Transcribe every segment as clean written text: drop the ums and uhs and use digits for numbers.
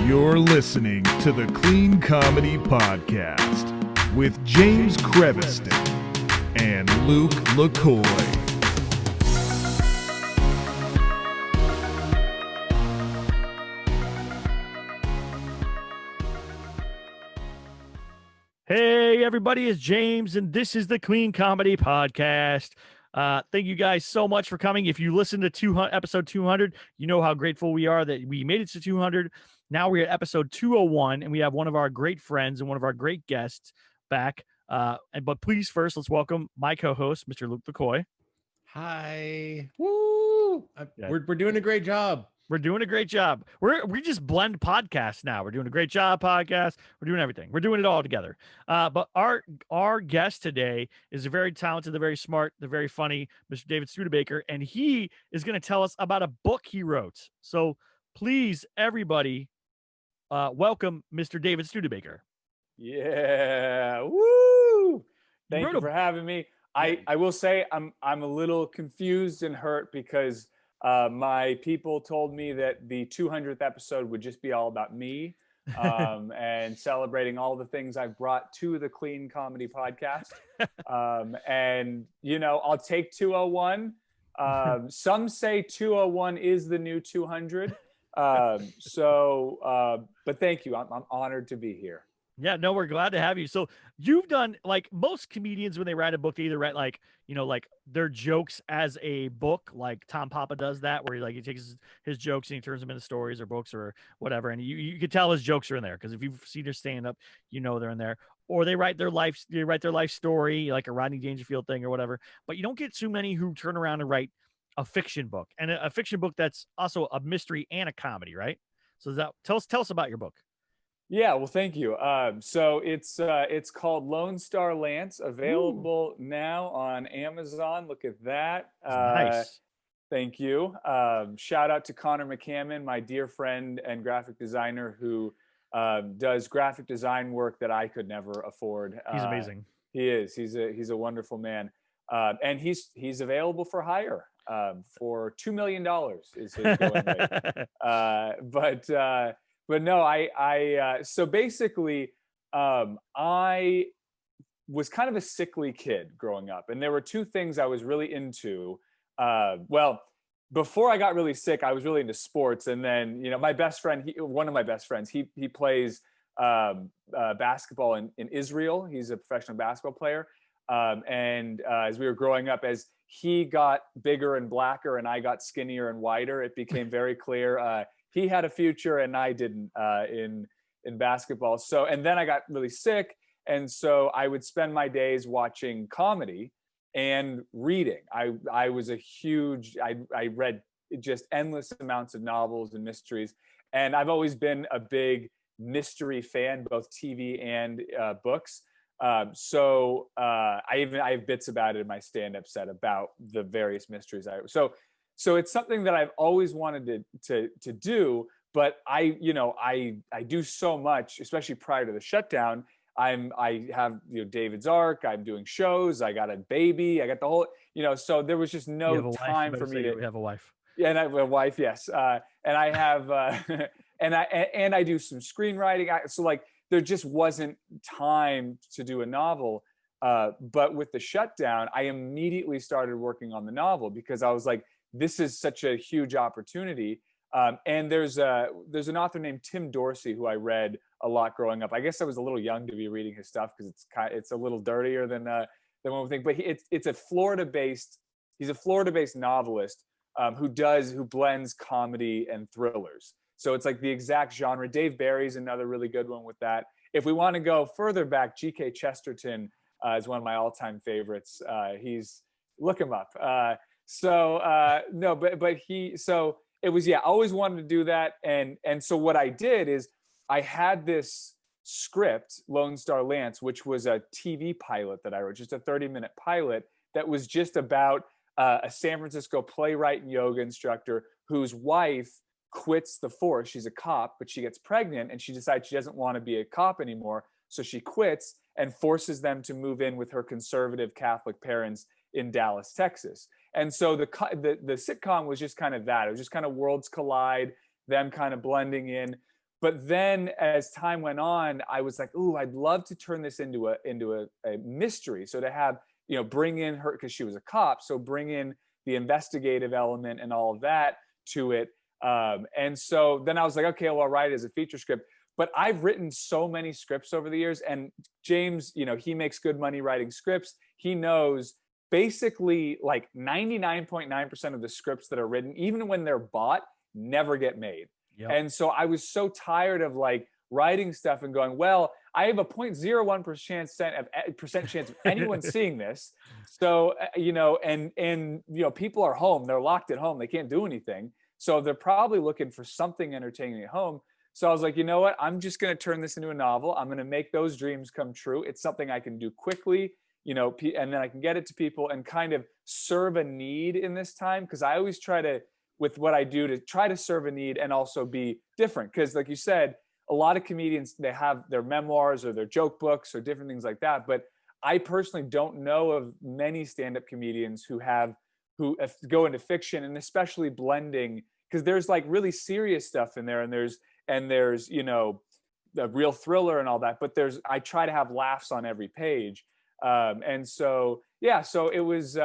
You're listening to the Clean Comedy Podcast with JamesDCreviston and LukeLacoy. Hey, everybody, it's James, and this is the Clean Comedy Podcast. Thank you guys so much for coming. If you listen to episode 200, you know how grateful we are that we made it to 200. Now we're at episode 201, and we have one of our great friends and one of our great guests back. But please, first, let's welcome my co-host, Mr. LukeLacoy. Hi. Woo! We're doing a great job. We're doing a great job. We just blend podcasts now. We're doing a great job podcast. We're doing everything. We're doing it all together. But our guest today is a very talented, the very smart, the very funny Mr. David Studebaker, and he is going to tell us about a book he wrote. So please, everybody, welcome Mr. David Studebaker. Yeah. Woo! Thank you for having me. I will say I'm a little confused and hurt because my people told me that the 200th episode would just be all about me and celebrating all the things I've brought to the Clean Comedy Podcast. And, you know, I'll take 201. Some say 201 is the new 200. But thank you. I'm honored to be here. Yeah, no, we're glad to have you. So you've done, like most comedians, when they write a book, they either write like their jokes as a book, like Tom Papa does that, where he takes his jokes and he turns them into stories or books or whatever. And you could tell his jokes are in there because if you've seen their stand up, you know they're in there. Or they write their life story, like a Rodney Dangerfield thing or whatever. But you don't get too many who turn around and write a fiction book, and a fiction book that's also a mystery and a comedy, right? So tell us about your book. Yeah, well, thank you. So it's called Lone Star Lance, available now on Amazon. Look at that. Nice. Thank you. Shout out to Connor McCammon, my dear friend and graphic designer who does graphic design work that I could never afford. He's amazing. He is. He's a wonderful man. And he's available for hire for $2 million is his going rate. But no, so basically, I was kind of a sickly kid growing up, and there were two things I was really into. Well, before I got really sick, I was really into sports, and then my best friend, one of my best friends, he plays basketball in Israel. He's a professional basketball player, and as we were growing up, as he got bigger and blacker, and I got skinnier and whiter, it became very clear. He had a future and I didn't in basketball. So, and then I got really sick. And so I would spend my days watching comedy and reading. I was I read just endless amounts of novels and mysteries. And I've always been a big mystery fan, both TV and books. So I have bits about it in my stand-up set about the various mysteries. So it's something that I've always wanted to do, but I do so much, especially prior to the shutdown. I have David's Ark. I'm doing shows. I got a baby. I got the whole So there was just no time for me to. We have a wife. Yeah, and I have a wife. Yes, and I have and I do some screenwriting. So there just wasn't time to do a novel. But with the shutdown, I immediately started working on the novel because I was like, this is such a huge opportunity. And there's an author named Tim Dorsey who I read a lot growing up. I guess I was a little young to be reading his stuff because it's a little dirtier than one would think. But he's a Florida-based novelist who blends comedy and thrillers. So it's like the exact genre. Dave Barry's another really good one with that. If we want to go further back, G.K. Chesterton is one of my all-time favorites. Look him up. So it was, I always wanted to do that. And so what I did is I had this script, Lone Star Lance, which was a TV pilot that I wrote, just a 30-minute pilot that was just about a San Francisco playwright and yoga instructor whose wife quits the force. She's a cop, but she gets pregnant and she decides she doesn't want to be a cop anymore. So she quits and forces them to move in with her conservative Catholic parents in Dallas, Texas. And so the sitcom was just kind of that. It was just kind of worlds collide, them kind of blending in. But then as time went on, I was like, ooh, I'd love to turn this into a mystery. So to have, bring in her, because she was a cop, so bring in the investigative element and all of that to it. And so then I was like, okay, well, I'll write it as a feature script. But I've written so many scripts over the years, and James, he makes good money writing scripts. He knows basically like 99.9% of the scripts that are written, even when they're bought, never get made. Yep. And so I was so tired of like writing stuff and going, well, I have a 0.01% chance of anyone seeing this. So, and people are home, they're locked at home, they can't do anything. So they're probably looking for something entertaining at home. So I was like, you know what? I'm just going to turn this into a novel. I'm going to make those dreams come true. It's something I can do quickly, and then I can get it to people and kind of serve a need in this time. Because I always try to, with what I do, to try to serve a need and also be different. Because like you said, a lot of comedians, they have their memoirs or their joke books or different things like that. But I personally don't know of many stand-up comedians who go into fiction, and especially blending, because there's like really serious stuff in there, and there's the real thriller and all that. But I try to have laughs on every page. And so, yeah, so it was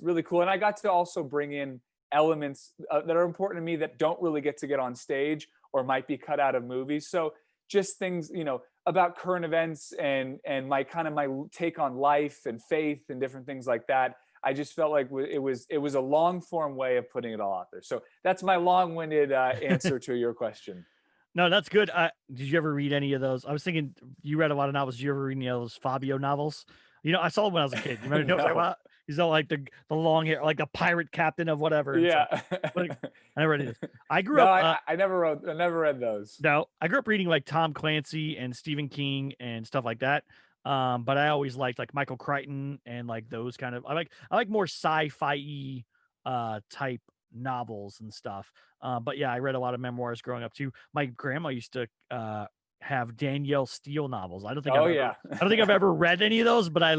really cool. And I got to also bring in elements that are important to me that don't really get on stage or might be cut out of movies. So just things, about current events and my take on life and faith and different things like that. I just felt like it was a long form way of putting it all out there. So that's my long-winded answer to your question. No, that's good. Did you ever read any of those? I was thinking you read a lot of novels. Did you ever read any of those Fabio novels? I saw them when I was a kid. You remember? No. He's all like the long hair, like the pirate captain of whatever. Yeah. I never read it. I grew up. I never read those. No, I grew up reading like Tom Clancy and Stephen King and stuff like that. But I always liked like Michael Crichton and like those kind of. I like more sci-fi type novels and stuff. But yeah, I read a lot of memoirs growing up too. My grandma used to have Danielle Steele novels. I don't think I've ever read any of those, but I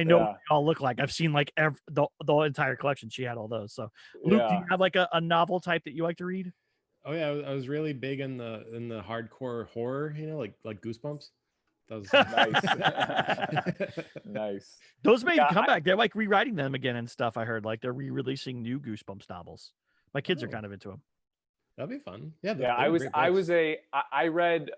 know what they all look like. I've seen like the entire collection. She had all those. So Luke, do you have like a novel type that you like to read? Oh yeah, I was really big in the hardcore horror, like Goosebumps. That was nice. Nice. Those made come back. They're like rewriting them again and stuff. I heard like they're re-releasing new Goosebumps novels. My kids are kind of into them. That'd be fun. Yeah. I read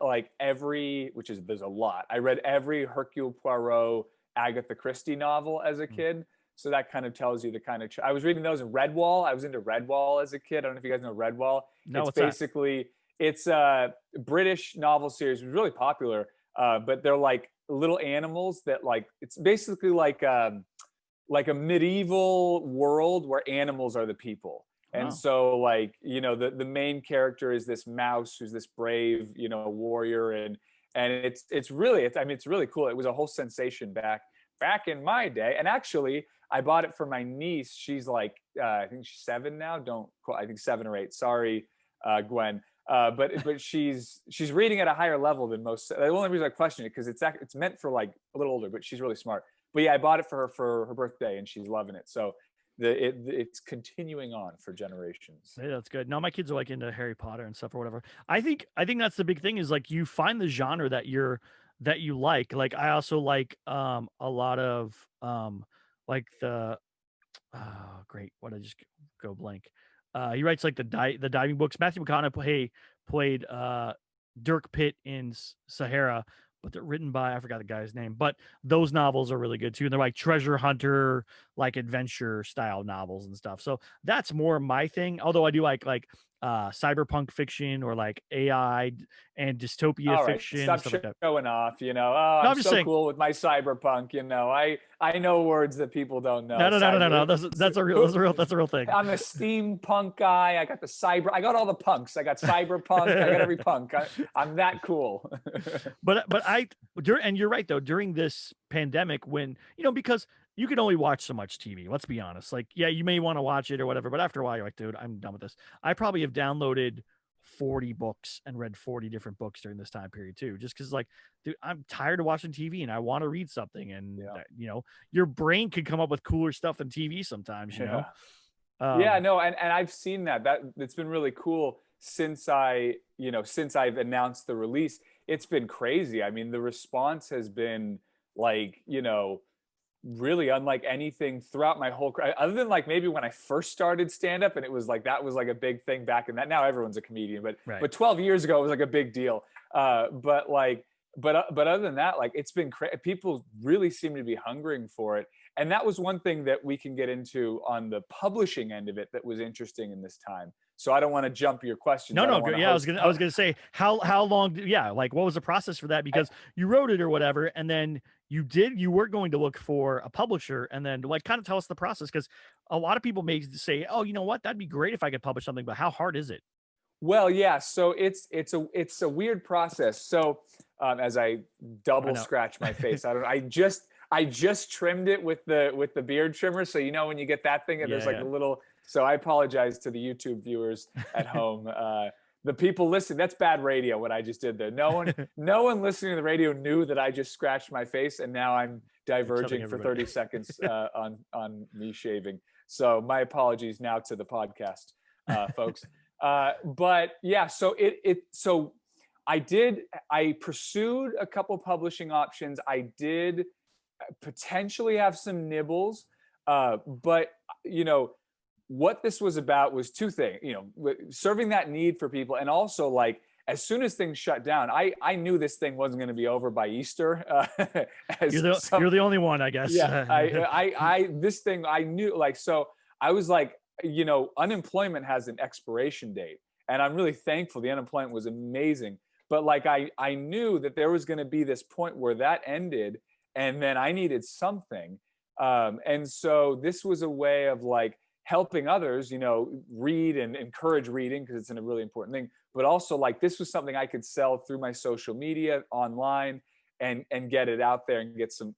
like there's a lot. I read every Hercule Poirot, Agatha Christie novel as a kid. So that kind of tells you the kind of, I was reading those in Redwall. I was into Redwall as a kid. I don't know if you guys know Redwall. No, it's a British novel series. It was really popular. But they're like little animals that like, it's basically like a medieval world where animals are the people. And so like, the main character is this mouse who's this brave, warrior. And it's really cool. It was a whole sensation back in my day. And actually I bought it for my niece. She's like, I think she's 7 now. I think 7 or 8. Sorry, Gwen. But she's reading at a higher level than most. The only reason I question it, because it's meant for like a little older, but she's really smart. But yeah, I bought it for her for her birthday, and she's loving it. So it's continuing on for generations. Hey, that's good. Now my kids are like into Harry Potter and stuff or whatever. I think that's the big thing is like you find the genre that you like. Like I also like a lot of like the great. What I just go blank. He writes like the diving books. Matthew McConaughey played Dirk Pitt in Sahara, but they're written by, I forgot the guy's name, but those novels are really good too. And they're like treasure hunter, like adventure style novels and stuff. So that's more my thing. Although I do like cyberpunk fiction or like AI and dystopia fiction. Stop stuff like that. Showing off, I'm so saying, cool with my cyberpunk, I know words that people don't know. No. That's a real thing. I'm a steampunk guy. I got the cyber. I got all the punks. I got cyberpunk. I got every punk. I'm that cool. but and you're right though. During this pandemic, when because you can only watch so much TV. Let's be honest. Like, yeah, you may want to watch it or whatever, but after a while, you're like, dude, I'm done with this. I probably have downloaded 40 books and read 40 different books during this time period too, just because like, dude, I'm tired of watching TV and I want to read something. And your brain could come up with cooler stuff than TV sometimes. And I've seen that it's been really cool since I since I've announced the release, it's been crazy. I mean, the response has been like, really unlike anything throughout my whole career, other than like maybe when I first started stand up, and it was like that was like a big thing back in that. Now everyone's a comedian, but 12 years ago it was like a big deal. But other than that, like it's been people really seem to be hungering for it. And that was one thing that we can get into on the publishing end of it that was interesting in this time. So I don't want to jump your question. No, good. Yeah, I was gonna say how long? Yeah, like what was the process for that? Because you wrote it or whatever, and then you were going to look for a publisher, and then like kind of tell us the process, because a lot of people may say, oh, you know what, that'd be great if I could publish something, but how hard is it? Well, yeah, so it's a weird process. So as I double scratch my face, I just trimmed it with the beard trimmer. So when you get that thing, and there's like a little. So I apologize to the YouTube viewers at home. The people listening, that's bad radio what I just did there. No one listening to the radio knew that I just scratched my face, and now I'm diverging for 30 seconds on me shaving. So my apologies now to the podcast folks. But yeah, so so I pursued a couple publishing options. I did potentially have some nibbles, but what this was about was two things, serving that need for people. And also, like, as soon as things shut down, I knew this thing wasn't going to be over by Easter. You're the only one, I guess. Yeah, this thing I knew, like, so I was like, unemployment has an expiration date, and I'm really thankful. The unemployment was amazing, but like I knew that there was going to be this point where that ended, and then I needed something, and so this was a way of like helping others, read and encourage reading, because it's a really important thing. But also, like, this was something I could sell through my social media online and get it out there and get some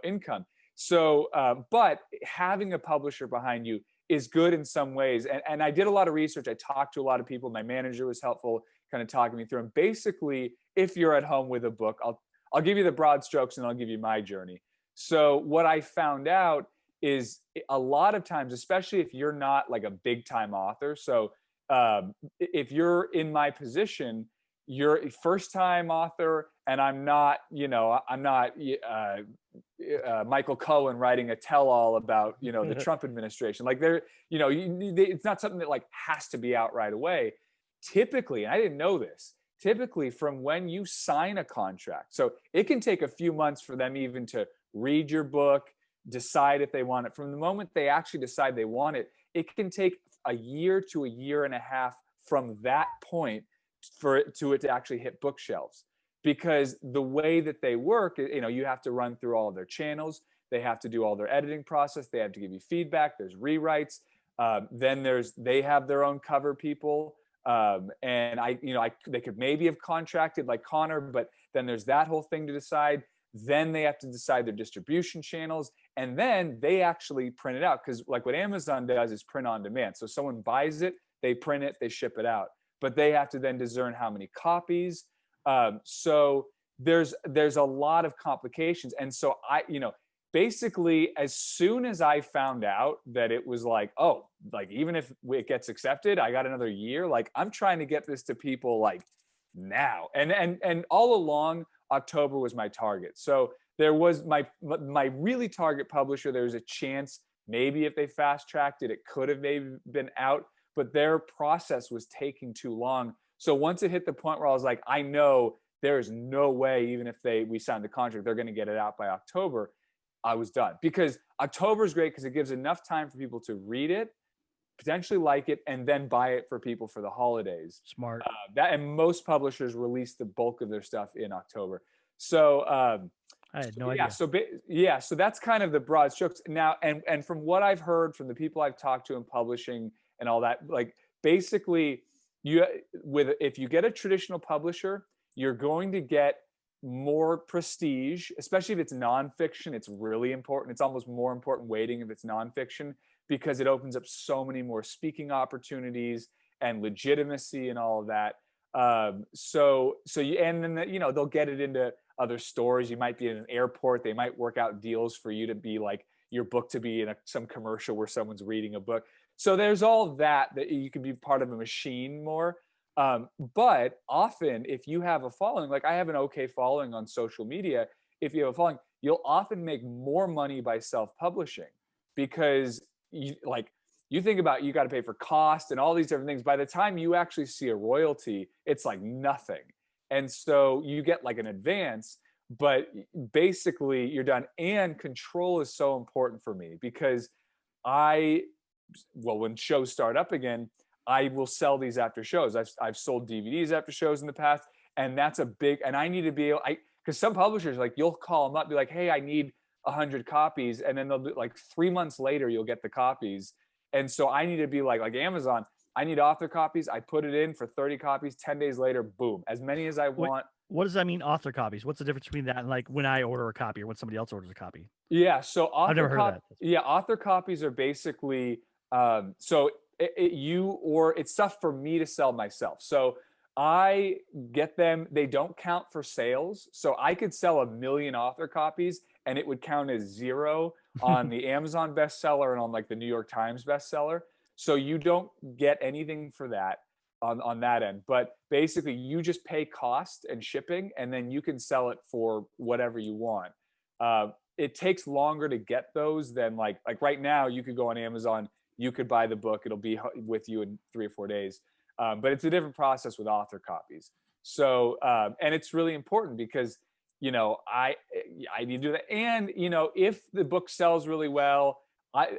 income. So, but having a publisher behind you is good in some ways. And I did a lot of research. I talked to a lot of people. My manager was helpful, kind of talking me through. And basically, if you're at home with a book, I'll give you the broad strokes and I'll give you my journey. So what I found out is a lot of times, especially if you're not like a big time author. So if you're in my position, you're a first time author, and I'm not Michael Cohen writing a tell-all about, the Trump administration. Like it's not something that like has to be out right away. Typically, and I didn't know this, from when you sign a contract. So it can take a few months for them even to read your book, decide if they want it. From the moment they actually decide they want it, it can take a year to a year and a half from that point for it to actually hit bookshelves. Because the way that they work, you have to run through all of their channels. They have to do all their editing process. They have to give you feedback. There's rewrites. Then they have their own cover people. And they could maybe have contracted like Connor, but then there's that whole thing to decide. Then they have to decide their distribution channels, and then they actually print it out. Because like what Amazon does is print on demand. So someone buys it, they print it, they ship it out. But they have to then discern how many copies. So there's a lot of complications. And so basically as soon as I found out that it was like, oh, like even if it gets accepted, I got another year. Like I'm trying to get this to people like now. And all along, October was my target. So there was my really target publisher. There was a chance maybe if they fast tracked it, it could have maybe been out, but their process was taking too long. So once it hit the point where I was like, I know there is no way, even if we signed the contract, they're going to get it out by October, I was done. Because October is great because it gives enough time for people to read it, potentially like it, and then buy it for people for the holidays. Smart. And most publishers release the bulk of their stuff in October. So I had no idea. So that's kind of the broad strokes. Now, and from what I've heard from the people I've talked to in publishing and all that, like basically if you get a traditional publisher, you're going to get more prestige, especially if it's nonfiction. It's really important. It's almost more important waiting if it's nonfiction, because it opens up so many more speaking opportunities and legitimacy and all of that. They'll get it into other stores. You might be in an airport. They might work out deals for you to be like your book to be in some commercial where someone's reading a book. So there's all that you can be part of a machine more. But often if you have a following, like I have an okay following on social media, if you have a following, you'll often make more money by self-publishing because you think about, you got to pay for cost and all these different things. By the time you actually see a royalty, it's like nothing. And so you get like an advance, but basically you're done. And control is so important for me because when shows start up again, I will sell these after shows. I've sold DVDs after shows in the past, and that's a big, and I need to be able, because some publishers, like you'll call them up, be like, hey, I need 100 copies. And then they'll do like 3 months later, you'll get the copies. And so I need to be like Amazon, I need author copies. I put it in for 30 copies, 10 days later, boom, as many as I want. What does that mean, author copies? What's the difference between that and like when I order a copy or when somebody else orders a copy? Yeah, so I've never heard of that. Yeah, author copies are basically it's stuff for me to sell myself. So I get them, they don't count for sales. So I could sell 1 million author copies and it would count as 0 on the Amazon bestseller and on like the New York Times bestseller. So you don't get anything for that on that end. But basically you just pay cost and shipping, and then you can sell it for whatever you want. It takes longer to get those than like right now you could go on Amazon, you could buy the book, it'll be with you in 3 or 4 days. But it's a different process with author copies. So, and it's really important because, I need to do that. And, if the book sells really well,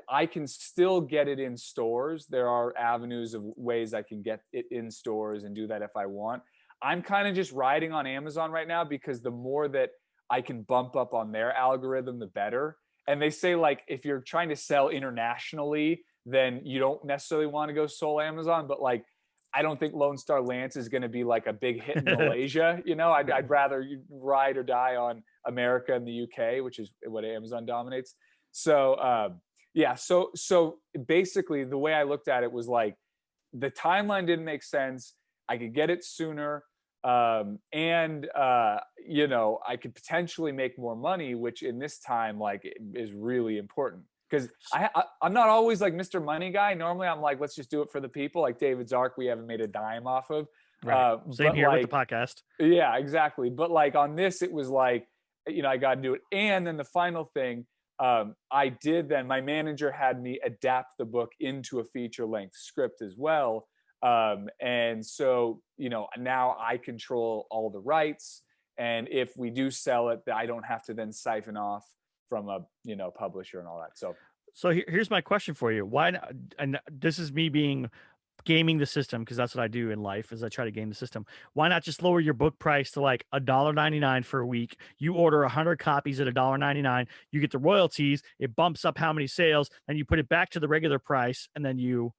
I can still get it in stores. There are avenues of ways I can get it in stores and do that if I want. I'm kind of just riding on Amazon right now because the more that I can bump up on their algorithm, the better. And they say, like, if you're trying to sell internationally, then you don't necessarily want to go sole Amazon. But like, I don't think Lone Star Lance is going to be like a big hit in Malaysia. I'd rather ride or die on America and the UK, which is what Amazon dominates. So, so basically the way I looked at it was like, the timeline didn't make sense. I could get it sooner. And I could potentially make more money, which in this time, like, is really important. Because I'm not always like Mr. Money guy. Normally I'm like, let's just do it for the people. Like David's Ark, we haven't made a dime off of. Right. Same here with the podcast. Yeah, exactly. But like on this, it was like, I got to do it. And then the final thing, my manager had me adapt the book into a feature length script as well. And so, now I control all the rights. And if we do sell it, I don't have to then siphon off from a, publisher and all that. So here's my question for you. Why not, and this is me gaming the system, because that's what I do in life, is I try to game the system. Why not just lower your book price to like $1.99 for a week? You order 100 copies at $1.99, you get the royalties, it bumps up how many sales, and you put it back to the regular price, and then you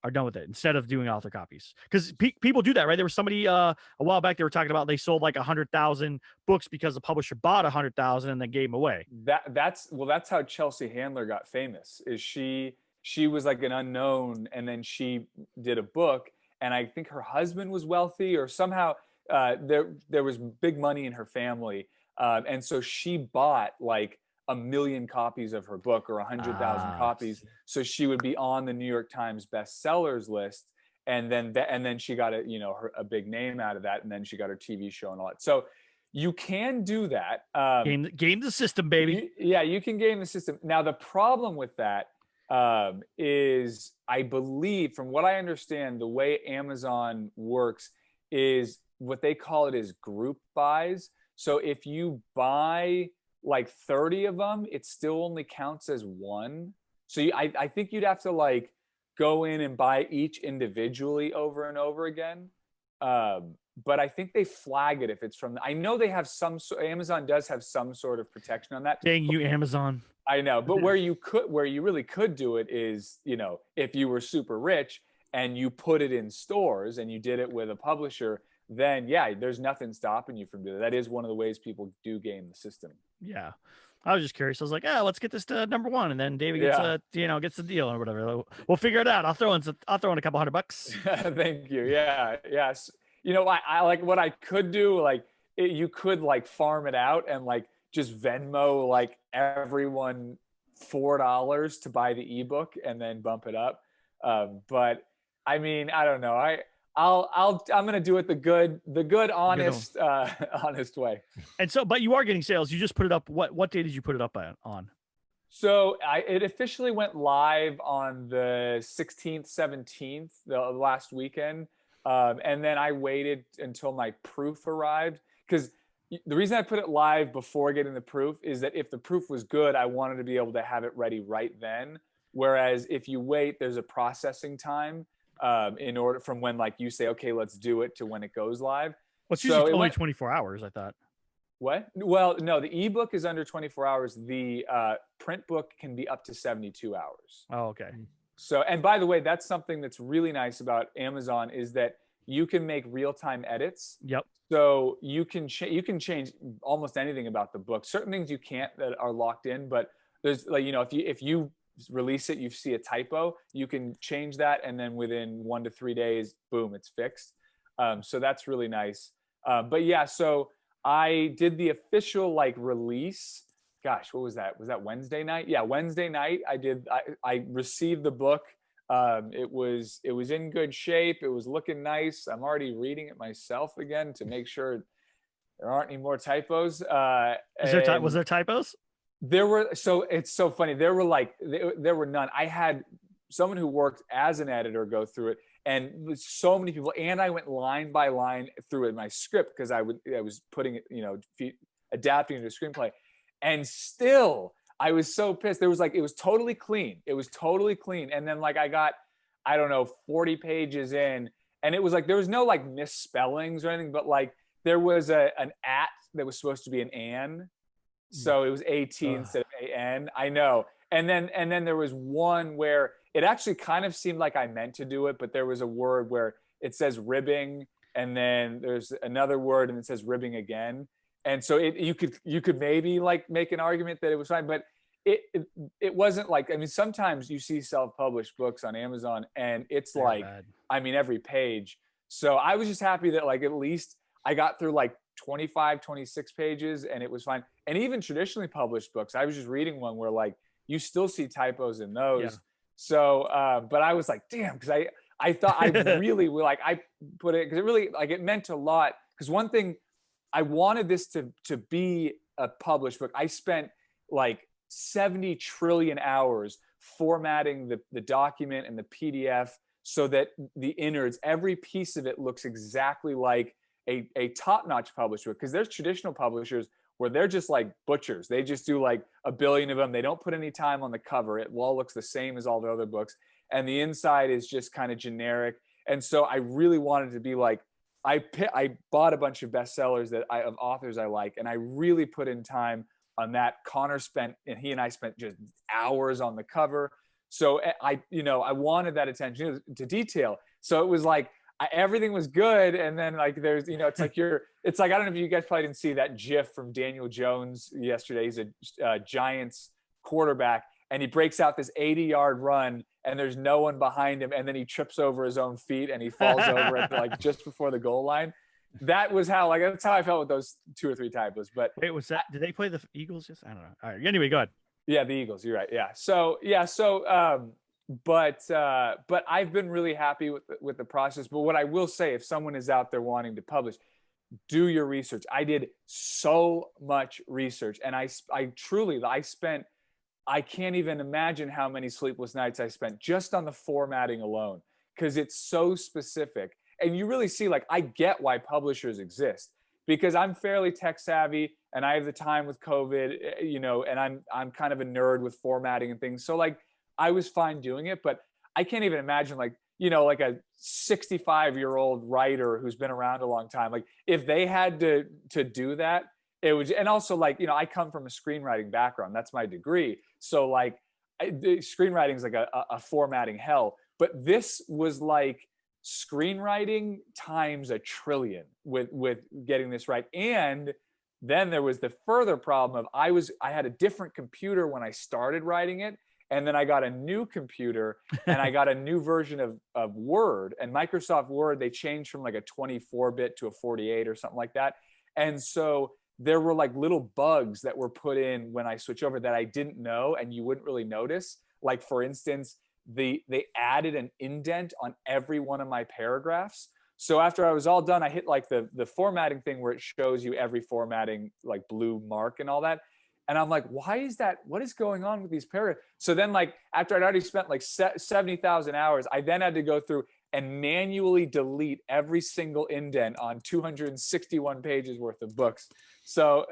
are done with it instead of doing author copies. Because people do that, right? There was somebody a while back, they were talking about they sold like 100,000 books because the publisher bought 100,000 and then gave them away. That's how Chelsea Handler got famous. Is she was like an unknown, and then she did a book, and I think her husband was wealthy, or somehow there was big money in her family, and so she bought like 1 million copies of her book, or 100,000 copies, so she would be on the New York Times bestsellers list, and then she got a big name out of that, and then she got her TV show and all that. So you can do that. Game the system, baby. You can game the system. Now the problem with that is, I believe, from what I understand, the way Amazon works is what they call it is group buys. So if you buy like 30 of them, it still only counts as one. So I think you'd have to like go in and buy each individually over and over again. But I think they flag it if it's from, I know they have Amazon does have some sort of protection on that. Dang you, Amazon. I know, but where you really could do it is, if you were super rich and you put it in stores and you did it with a publisher, then there's nothing stopping you from doing that. That is one of the ways people do game the system. Yeah. I was just curious. I was like, let's get this to number one. And then David gets gets the deal or whatever. We'll figure it out. I'll throw in a couple $100. Thank you. Yeah. Yes. I like what I could do. Like you could like farm it out and like just Venmo like everyone $4 to buy the ebook and then bump it up. But I mean, I don't know. I'm gonna do it the good, honest, honest way. And so, but you are getting sales. You just put it up. What day did you put it up on? So it officially went live on the 16th, 17th, the last weekend. And then I waited until my proof arrived, because the reason I put it live before getting the proof is that if the proof was good, I wanted to be able to have it ready right then. Whereas if you wait, there's a processing time in order from when like you say, okay, let's do it, to when it goes live. Well, it's usually only 24 hours, I thought. What? Well, no, the ebook is under 24 hours. The print book can be up to 72 hours. Oh, okay. So, and by the way, that's something that's really nice about Amazon, is that you can make real-time edits. Yep. So you can change almost anything about the book. Certain things you can't, that are locked in, but there's like, if you release it, you see a typo, you can change that, and then within 1 to 3 days, boom, it's fixed. So that's really nice. But yeah, so I did the official like release. Gosh, what was that? Was that Wednesday night? Yeah, Wednesday night. I received the book. It was in good shape. It was looking nice. I'm already reading it myself again to make sure there aren't any more typos. Was there typos? There were. So it's so funny. There were none. I had someone who worked as an editor go through it, and so many people. And I went line by line through it, my script, because I was putting it, adapting to a screenplay, and still I was so pissed. It was totally clean. It was totally clean. And then like I got, I don't know, 40 pages in, and it was like there was no like misspellings or anything, but like there was an at that was supposed to be an an. So it was AT instead of AN. I know. And then there was one where it actually kind of seemed like I meant to do it, but there was a word where it says ribbing, and then there's another word and it says ribbing again. And so you could maybe like make an argument that it was fine, but it wasn't like, I mean, sometimes you see self-published books on Amazon and it's They're like, bad. I mean, every page. So I was just happy that like, at least I got through like 25, 26 pages and it was fine. And even traditionally published books, I was just reading one where like, you still see typos in those. Yeah. So, but I was like, damn, because I thought I really like, I put it, because it really, like, it meant a lot. Because one thing, I wanted this to be a published book. I spent like 70 trillion hours formatting the document and the PDF so that the innards, every piece of it looks exactly like a top-notch published book. Because there's traditional publishers where they're just like butchers. They just do like a billion of them. They don't put any time on the cover. It all looks the same as all the other books. And the inside is just kind of generic. And so I really wanted to be like, I bought a bunch of bestsellers of authors I like, and I really put in time on that. Connor he and I spent just hours on the cover. So I wanted that attention to detail. So it was like, everything was good. And then like, there's, it's like I don't know if you guys probably didn't see that GIF from Daniel Jones yesterday. He's a Giants quarterback, and he breaks out this 80-yard run and there's no one behind him. And then he trips over his own feet and he falls over at like just before the goal line. That's how I felt with those 2 or 3 typos. But wait, did they play the Eagles? Just, I don't know. All right. Anyway, go ahead. Yeah, the Eagles. You're right. Yeah. So, but I've been really happy with the process. But what I will say, if someone is out there wanting to publish, do your research. I did so much research, and I spent, I can't even imagine how many sleepless nights I spent just on the formatting alone, because it's so specific. And you really see, like, I get why publishers exist, because I'm fairly tech savvy and I have the time with COVID, and I'm kind of a nerd with formatting and things. So like, I was fine doing it, but I can't even imagine like a 65-year-old writer who's been around a long time. Like if they had to do that, it would, and also like, I come from a screenwriting background. That's my degree. So like screenwriting is like a formatting hell, but this was like screenwriting times a trillion with getting this right. And then there was the further problem of I had a different computer when I started writing it. And then I got a new computer and I got a new version of Word, and Microsoft Word, they changed from like a 24-bit to a 48 or something like that. And so there were like little bugs that were put in when I switch over that I didn't know and you wouldn't really notice. Like for instance, they added an indent on every one of my paragraphs. So after I was all done, I hit like the formatting thing where it shows you every formatting, like blue mark and all that. And I'm like, why is that? What is going on with these paragraphs? So then, like, after I'd already spent like 70,000 hours, I then had to go through and manually delete every single indent on 261 pages worth of books. So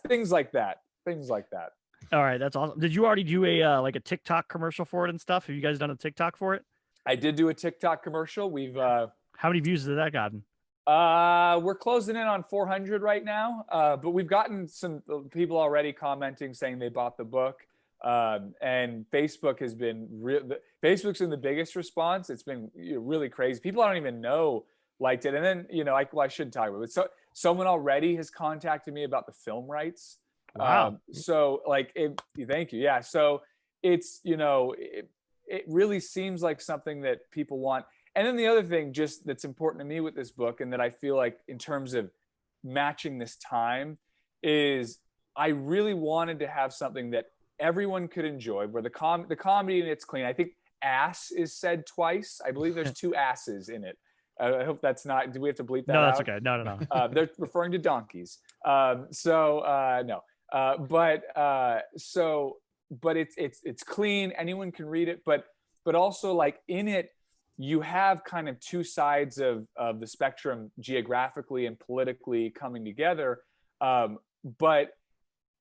things like that. Things like that. All right, that's awesome. Did you already do a like a TikTok commercial for it and stuff? Have you guys done a TikTok for it? I did do a TikTok commercial. We've How many views has that gotten? we're closing in on 400 right now, but we've gotten some people already commenting saying they bought the book. And Facebook has been Facebook's been the biggest response. It's been really crazy. People I don't even know liked it. And then, I shouldn't talk about it. So someone already has contacted me about the film rights. Wow. So like, thank you. Yeah. So it's, it really seems like something that people want. And then the other thing just that's important to me with this book, and that I feel like in terms of matching this time, is I really wanted to have something that everyone could enjoy, where the comedy in it's clean. I think ass is said twice. I believe there's 2 asses in it. I hope that's not, do we have to bleep that out? No, that's okay. No. They're referring to donkeys. No. But it's clean. Anyone can read it. But also, like, in it, you have kind of 2 sides of the spectrum geographically and politically coming together. But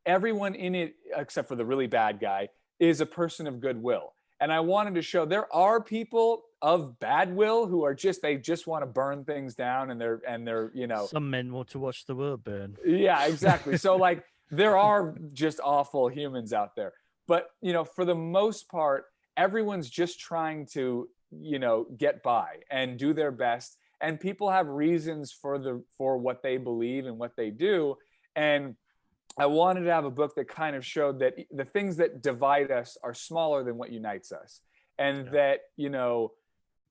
everyone in it, except for the really bad guy, is a person of goodwill. And I wanted to show there are people of bad will who are they just want to burn things down, and they're Some men want to watch the world burn. Yeah, exactly. So like, there are just awful humans out there, but for the most part, everyone's just trying to get by and do their best, and people have reasons for what they believe and what they do. And I wanted to have a book that kind of showed that the things that divide us are smaller than what unites us. And that,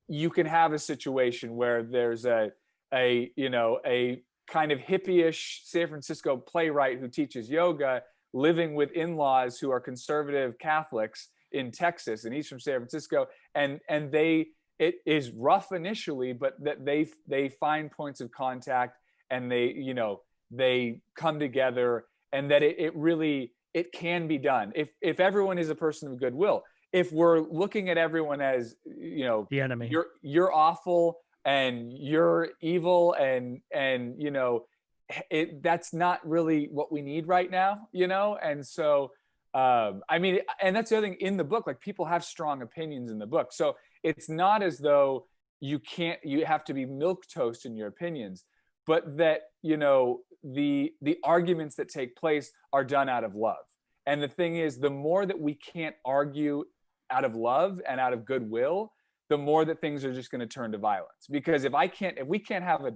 you can have a situation where there's a kind of hippie-ish San Francisco playwright who teaches yoga living with in-laws who are conservative Catholics in Texas, and he's from San Francisco. And it is rough initially, but that they find points of contact, and they come together, and that it really can be done if everyone is a person of goodwill. If we're looking at everyone as The enemy, you're awful and you're evil, and that's not really what we need right now, And so and that's the other thing in the book, like, people have strong opinions in the book, so it's not as though you have to be milquetoast in your opinions, but that the arguments that take place are done out of love. And the thing is, the more that we can't argue out of love and out of goodwill, the more that things are just going to turn to violence. Because if we can't have a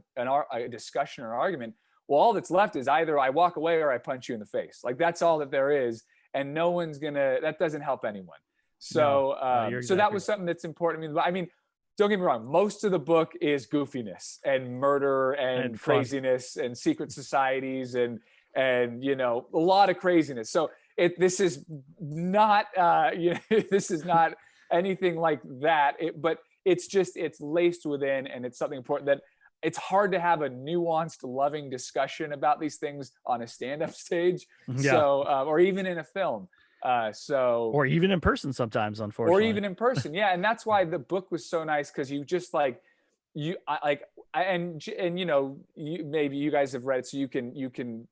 discussion or argument, well, all that's left is either I walk away or I punch you in the face. Like, that's all that there is, and that doesn't help anyone. So so that was something that's important to me. I mean, don't get me wrong, most of the book is goofiness and murder and craziness and secret societies and a lot of craziness. So this is not this is not anything like that. But it's laced within, and it's something important that it's hard to have a nuanced, loving discussion about these things on a stand-up stage. Yeah. So or even in a film. Or even in person sometimes, unfortunately. Or even in person, yeah. And that's why the book was so nice, because you just maybe you guys have read it, so you can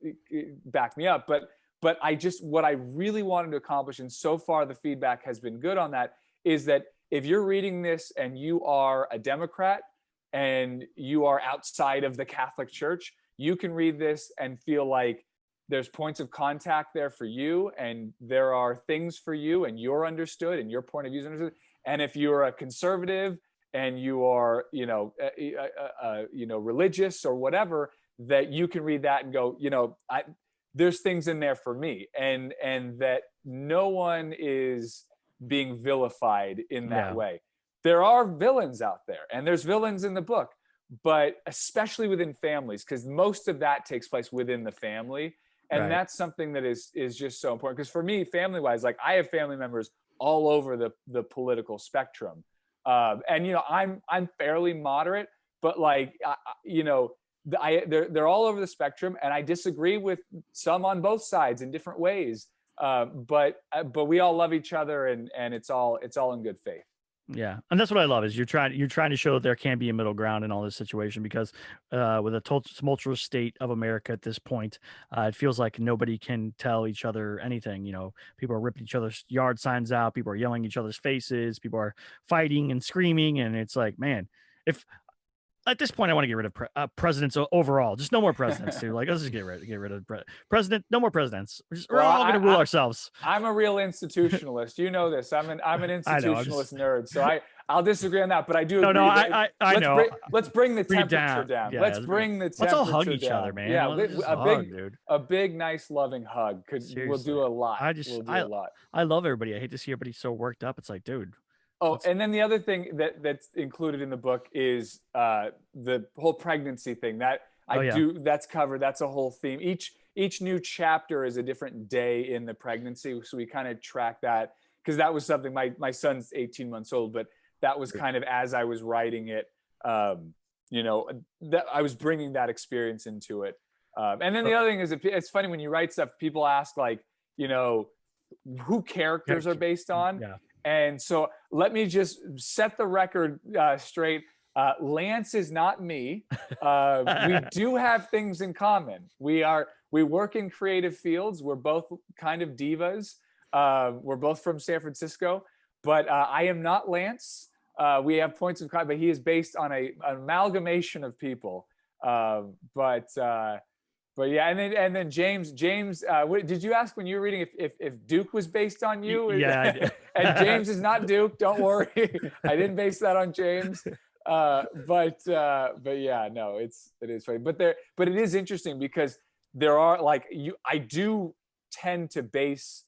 back me up. But what I really wanted to accomplish, and so far the feedback has been good on that, is that if you're reading this and you are a Democrat and you are outside of the Catholic Church, you can read this and feel like there's points of contact there for you, and there are things for you, and you're understood, and your point of view is understood. And if you're a conservative and you are, religious or whatever, that you can read that and go, there's things in there for me, and that no one is being vilified in that way. There are villains out there, and there's villains in the book, but especially within families, because most of that takes place within the family. And that's something that is just so important. Because for me, family-wise, like, I have family members all over the political spectrum. I'm fairly moderate, but like, they're all over the spectrum, and I disagree with some on both sides in different ways. But we all love each other, and it's all in good faith. Yeah, and that's what I love is you're trying to show that there can be a middle ground in all this situation, because with a tumultuous state of America at this point, it feels like nobody can tell each other anything. People are ripping each other's yard signs out, people are yelling each other's faces, people are fighting and screaming, and it's like, man, if at this point I want to get rid of presidents overall, just no more presidents, dude. Like, let's just get rid of president, no more presidents. We're all going to rule ourselves. I'm a real institutionalist. You know this. I'm an institutionalist nerd. So I'll disagree on that, but I do agree. I know. Let's bring the temperature down. Yeah, let's bring the temperature down. Let's all hug each down. other, man. Yeah, a big, nice, loving hug will do a lot. I love everybody. I hate to see everybody so worked up. It's like, dude. Oh, and then the other thing that's included in the book is the whole pregnancy thing that that's covered. That's a whole theme. Each new chapter is a different day in the pregnancy. So we kind of track that, because that was something my son's 18 months old, but that was kind of, as I was writing it, that I was bringing that experience into it. And then the other thing is, it's funny when you write stuff, people ask like, who characters are based on. Yeah. And so let me just set the record straight. Lance is not me. We do have things in common. We work in creative fields. We're both kind of divas. We're both from San Francisco, but I am not Lance. We have points of contact, but he is based on an amalgamation of people. But yeah, and then James, did you ask when you were reading if Duke was based on you? Yeah, I did. And James is not Duke. Don't worry, I didn't base that on James. But yeah, no, it is funny. But it is interesting, because there are I do tend to base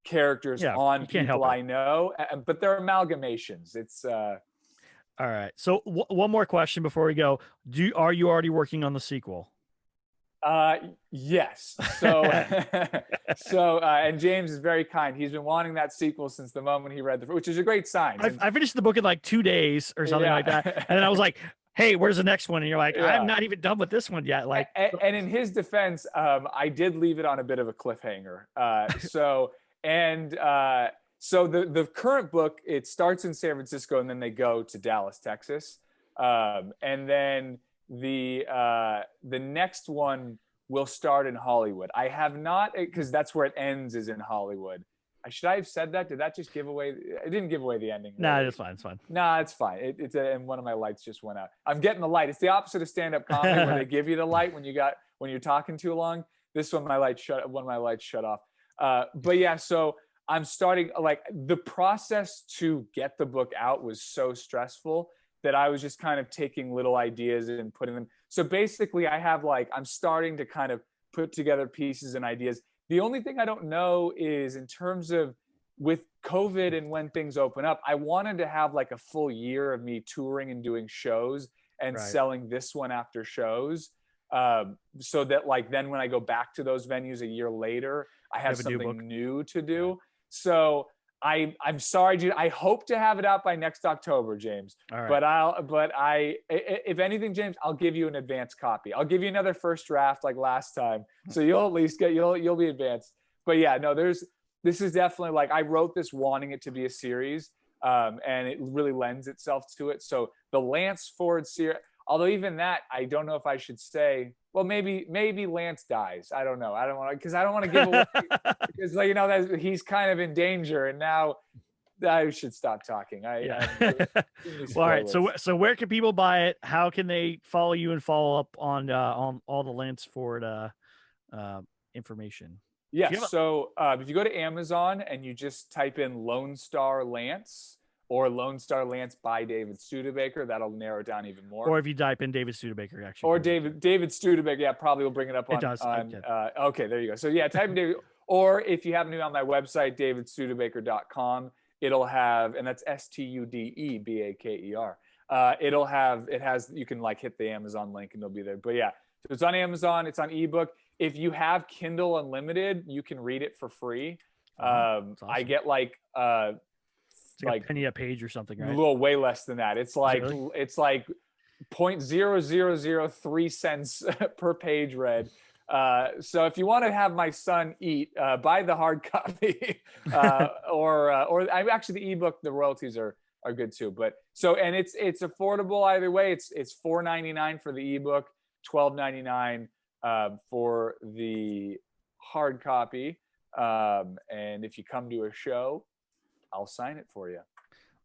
characters on people I know, but they're amalgamations. It's all right. So one more question before we go. Are you already working on the sequel? Yes. So, and James is very kind. He's been wanting that sequel since the moment he read which is a great sign. I finished the book in like 2 days or something like that. And then I was like, hey, where's the next one? And you're like, I'm not even done with this one yet. Like, and in his defense, I did leave it on a bit of a cliffhanger. So the current book, it starts in San Francisco and then they go to Dallas, Texas. And then the next one will start in Hollywood. I have not, because that's where it ends, is in Hollywood. Should I have said that? Did that just give away? It didn't give away the ending. No, it's fine. It's fine. No, it's fine. And one of my lights just went out. I'm getting the light. It's the opposite of stand-up comedy where they give you the light when you're talking too long. This one, one of my lights shut off. But yeah, so I'm starting, the process to get the book out was so stressful that I was just kind of taking little ideas and putting them. So basically I have I'm starting to kind of put together pieces and ideas. The only thing I don't know is, in terms of with COVID and when things open up, I wanted to have a full year of me touring and doing shows and selling this one after shows. So that then when I go back to those venues a year later, I have something new to do. Yeah. So I'm sorry, dude. I hope to have it out by next October, James. All right. If anything, James, I'll give you an advanced copy. I'll give you another first draft like last time, so you'll at least you'll be advanced. But yeah, no, this is definitely I wrote this wanting it to be a series, and it really lends itself to it. So the Lance Ford series, although even that, I don't know if I should say. Well, maybe Lance dies. I don't know. I don't want to give away, because that he's kind of in danger, and now I should stop talking. Well, all right. So where can people buy it? How can they follow you and follow up on all the Lance Ford information? Yeah. So if you go to Amazon and you just type in Lone Star Lance or Lone Star Lance by David Studebaker, that'll narrow it down even more. Or if you type in David Studebaker, actually. Or David Studebaker, yeah, probably will bring it up on. It does. Okay, there you go. So yeah, type in David. Or if you happen to be on my website, davidstudebaker.com, it'll have, and that's STUDEBAKER. You can like hit the Amazon link and it'll be there. But yeah, so it's on Amazon, it's on ebook. If you have Kindle Unlimited, you can read it for free. Awesome. I get like a penny a page or something, right? Well, way less than that. It's like really? it's like 0.0003 cents per page read. So if you want to have my son eat, buy the hard copy, or actually the ebook. The royalties are good too. But so, and it's affordable either way. It's $4.99 for the ebook, $12.99 for the hard copy. And if you come to a show, I'll sign it for you.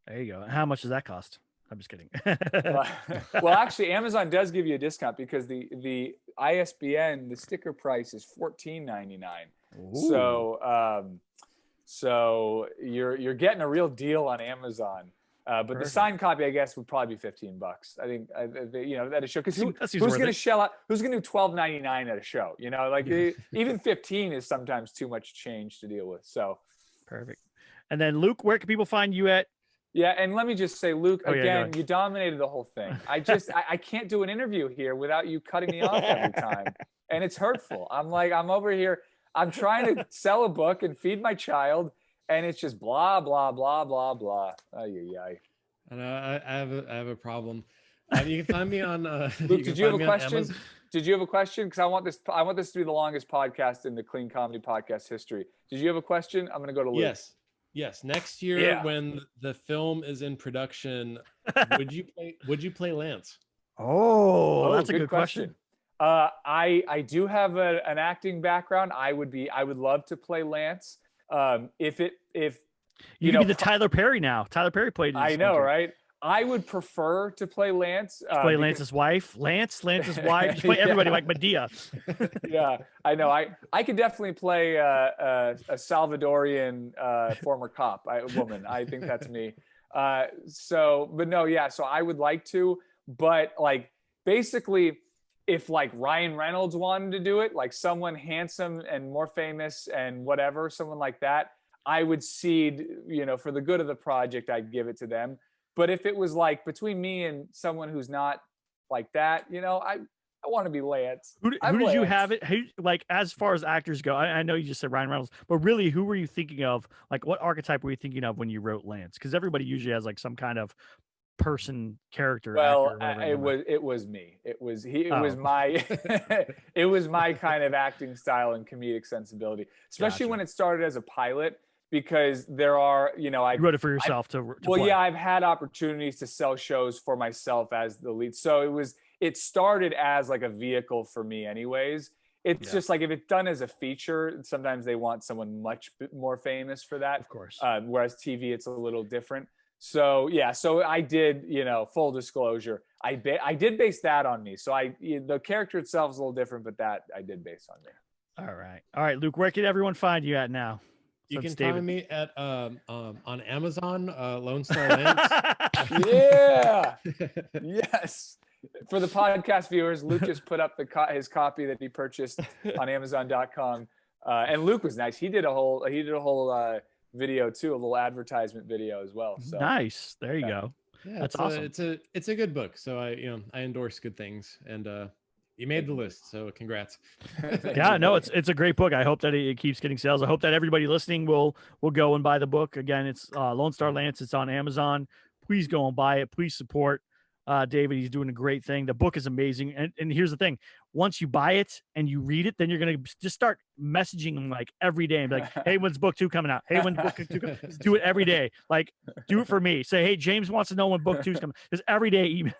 There you go. How much does that cost? I'm just kidding. Well, actually, Amazon does give you a discount because the ISBN, the sticker price is $14.99. So you're getting a real deal on Amazon. But Perfect. The signed copy, I guess, would probably be $15. I think at a show, because who's going to shell out? Who's going to do $12.99 at a show? Like even 15 is sometimes too much change to deal with. So perfect. And then Luke, where can people find you at? Yeah, and let me just say, Luke, again, you dominated the whole thing. I can't do an interview here without you cutting me off every time, and it's hurtful. I'm over here, I'm trying to sell a book and feed my child, and it's just blah blah blah blah blah. Ay. And I have a problem. You can find me on. Luke, did you have a question? Did you have a question? Because I want this to be the longest podcast in the Clean Comedy podcast history. Did you have a question? I'm going to go to Luke. Yes. Next year, when the film is in production, would you play Lance? Oh, that's a good question. I do have an acting background. I would love to play Lance. If you could be the Tyler Perry now. Tyler Perry played. I know, right? I would prefer to play Lance. Play Lance's wife. Lance's wife. Just play everybody like Medea. Yeah, I know. I could definitely play a Salvadorian former cop, woman. I think that's me. So I would like to, but basically, if Ryan Reynolds wanted to do it, someone handsome and more famous and whatever, someone like that, I would cede, for the good of the project, I'd give it to them. But if it was between me and someone who's not like that, I want to be Lance. Who did you have it? As far as actors go, I know you just said Ryan Reynolds, but really, who were you thinking of? What archetype were you thinking of when you wrote Lance? Because everybody usually has some kind of person, character. Well, it was me. It was my it was my kind of acting style and comedic sensibility, especially when it started as a pilot. Because there are, you wrote it for yourself to play. Yeah, I've had opportunities to sell shows for myself as the lead. So it started as a vehicle for me anyways. It's just if it's done as a feature, sometimes they want someone much more famous for that. Of course. Whereas TV, it's a little different. So so I did, full disclosure, I did base that on me. So the character itself is a little different, but that I did base on me. All right, Luke, where can everyone find you at now? You can find me at on Amazon, Lone Star Lance. Yeah. Yes. For the podcast viewers, Luke just put up his copy that he purchased on Amazon.com. And Luke was nice. He did a whole video too, a little advertisement video as well. So nice. There you go. Yeah, that's awesome. It's a good book. So I endorse good things, and you made the list, so congrats. Yeah, no, it's a great book. I hope that it keeps getting sales. I hope that everybody listening will go and buy the book. Again, it's Lone Star Lance. It's on Amazon. Please go and buy it. Please support David. He's doing a great thing. The book is amazing. And here's the thing. Once you buy it and you read it, then you're going to just start messaging him every day and be like, hey, when's book 2 coming out? Hey, when's book 2 coming out? Just do it every day. Do it for me. Say, hey, James wants to know when book 2 is coming. Just every day email.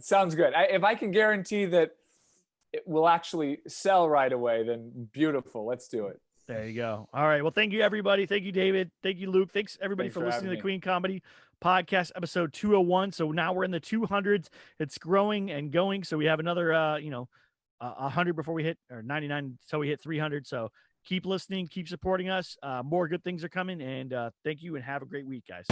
Sounds good. If I can guarantee that it will actually sell right away, then beautiful. Let's do it. There you go. All right. Well, thank you, everybody. Thank you, David. Thank you, Luke. Thanks, everybody, for listening to the Queen Comedy Podcast, episode 201. So now we're in the 200s. It's growing and going. So we have another, 100 before we hit, or 99 until we hit 300. So keep listening, keep supporting us. More good things are coming. And thank you, and have a great week, guys.